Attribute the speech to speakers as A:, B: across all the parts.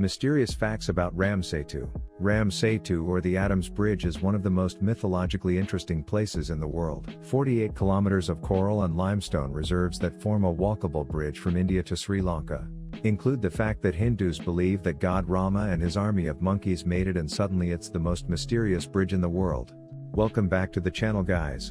A: Mysterious facts about Ram Setu. Ram Setu, or the Adam's Bridge, is one of the most mythologically interesting places in the world. 48 kilometers of coral and limestone reserves that form a walkable bridge from India to Sri Lanka include the fact that Hindus believe that God Rama and his army of monkeys made it, and suddenly it's the most mysterious bridge in the world. Welcome back to the channel, guys.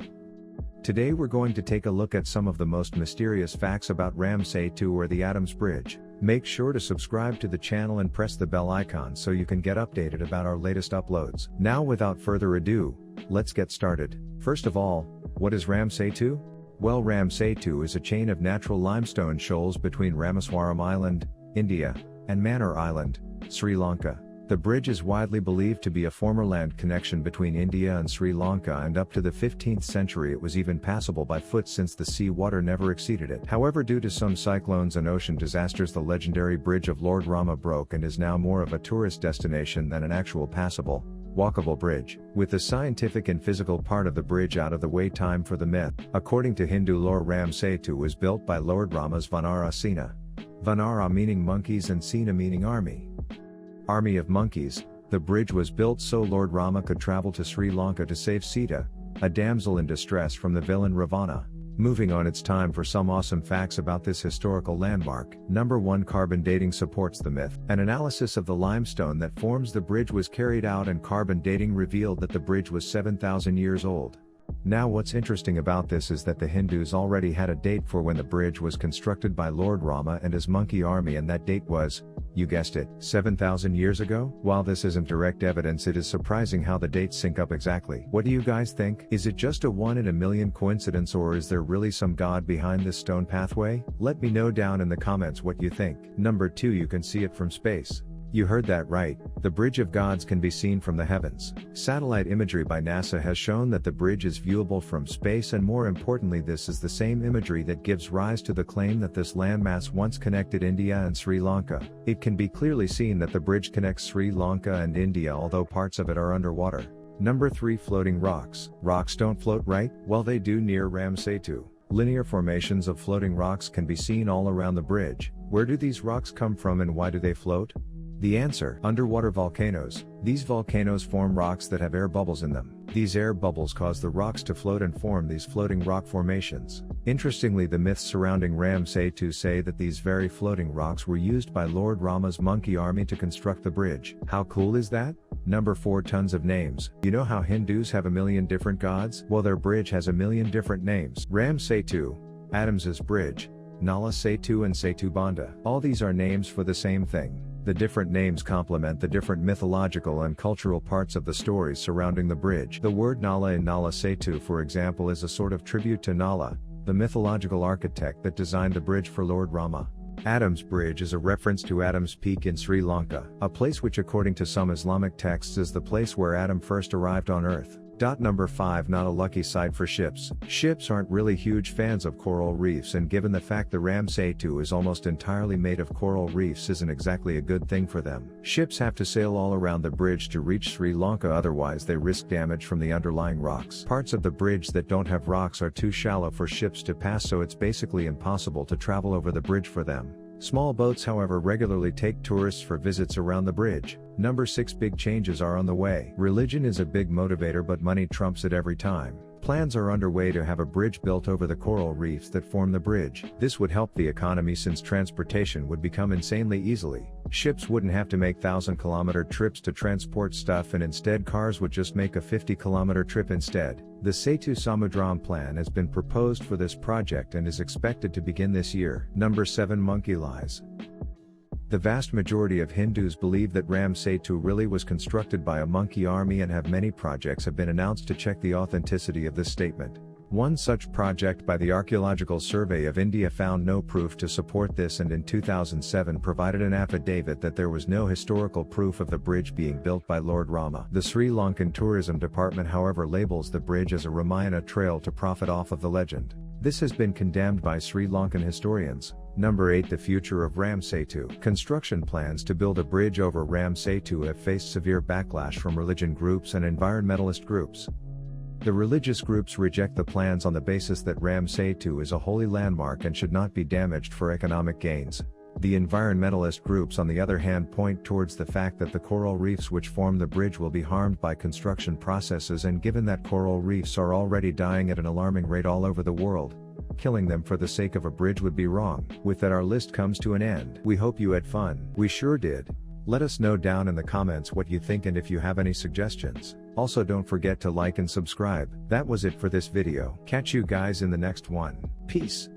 A: Today we're going to take a look at some of the most mysterious facts about Ram Setu, or the Adam's Bridge. Make sure to subscribe to the channel and press the bell icon so you can get updated about our latest uploads. Now, without further ado, let's get started. First of all, what is Ram Setu? Well, Ram Setu is a chain of natural limestone shoals between Rameswaram Island, India, and Mannar Island, Sri Lanka. The bridge is widely believed to be a former land connection between India and Sri Lanka, and up to the 15th century it was even passable by foot since the sea water never exceeded it. However, due to some cyclones and ocean disasters, the legendary bridge of Lord Rama broke and is now more of a tourist destination than an actual passable, walkable bridge. With the scientific and physical part of the bridge out of the way, time for the myth. According to Hindu lore, Ram Setu was built by Lord Rama's Vanara Sena. Vanara meaning monkeys and Sena meaning army. Army of monkeys. The bridge was built so Lord Rama could travel to Sri Lanka to save Sita, a damsel in distress, from the villain Ravana. Moving on, it's time for some awesome facts about this historical landmark. Number 1. Carbon dating supports the myth. An analysis of the limestone that forms the bridge was carried out, and carbon dating revealed that the bridge was 7,000 years old. Now, what's interesting about this is that the Hindus already had a date for when the bridge was constructed by Lord Rama and his monkey army, and that date was, you guessed it, 7,000 years ago? While this isn't direct evidence, it is surprising how the dates sync up exactly. What do you guys think? Is it just a 1 in a million coincidence, or is there really some god behind this stone pathway? Let me know down in the comments what you think. Number 2. You can see it from space. You heard that right, the Bridge of Gods can be seen from the heavens. Satellite imagery by NASA has shown that the bridge is viewable from space, and more importantly, this is the same imagery that gives rise to the claim that this landmass once connected India and Sri Lanka. It can be clearly seen that the bridge connects Sri Lanka and India, although parts of it are underwater. Number 3. Floating rocks. Rocks don't float, right? Well, they do near Ram Setu. Linear formations of floating rocks can be seen all around the bridge. Where do these rocks come from, and why do they float? The answer: underwater volcanoes. These volcanoes form rocks that have air bubbles in them. These air bubbles cause the rocks to float and form these floating rock formations. Interestingly, the myths surrounding Ram Setu say that these very floating rocks were used by Lord Rama's monkey army to construct the bridge. How cool is that? Number 4. Tons of names. You know how Hindus have a million different gods? Well, their bridge has a million different names. Ram Setu, Adam's Bridge, Nala Setu, and Setu Banda. All these are names for the same thing. The different names complement the different mythological and cultural parts of the stories surrounding the bridge. The word Nala in Nala Setu, for example, is a sort of tribute to Nala, the mythological architect that designed the bridge for Lord Rama. Adam's Bridge is a reference to Adam's Peak in Sri Lanka, a place which, according to some Islamic texts, is the place where Adam first arrived on Earth. Number 5. Not a lucky sight for ships. Ships aren't really huge fans of coral reefs, and given the fact the Ram Setu is almost entirely made of coral reefs isn't exactly a good thing for them. Ships have to sail all around the bridge to reach Sri Lanka, otherwise they risk damage from the underlying rocks. Parts of the bridge that don't have rocks are too shallow for ships to pass, so it's basically impossible to travel over the bridge for them. Small boats, however, regularly take tourists for visits around the bridge. Number 6. Big changes are on the way. Religion is a big motivator, but money trumps it every time. Plans are underway to have a bridge built over the coral reefs that form the bridge. This would help the economy since transportation would become insanely easily. Ships wouldn't have to make 1,000-kilometer trips to transport stuff, and instead cars would just make a 50-kilometer trip instead. The Setu Samudram plan has been proposed for this project and is expected to begin this year. Number 7. Monkey lies. The vast majority of Hindus believe that Ram Setu really was constructed by a monkey army, and many projects have been announced to check the authenticity of this statement. One such project by the Archaeological Survey of India found no proof to support this, and in 2007 provided an affidavit that there was no historical proof of the bridge being built by Lord Rama. The Sri Lankan Tourism Department, however, labels the bridge as a Ramayana trail to profit off of the legend. This has been condemned by Sri Lankan historians. Number 8. The future of Ram Setu. Construction plans to build a bridge over Ram Setu have faced severe backlash from religion groups and environmentalist groups. The religious groups reject the plans on the basis that Ram Setu is a holy landmark and should not be damaged for economic gains. The environmentalist groups on the other hand point towards the fact that the coral reefs which form the bridge will be harmed by construction processes, and given that coral reefs are already dying at an alarming rate all over the world, killing them for the sake of a bridge would be wrong. With that, our list comes to an end. We hope you had fun. We sure did. Let us know down in the comments what you think and if you have any suggestions. Also, don't forget to like and subscribe. That was it for this video. Catch you guys in the next one. Peace.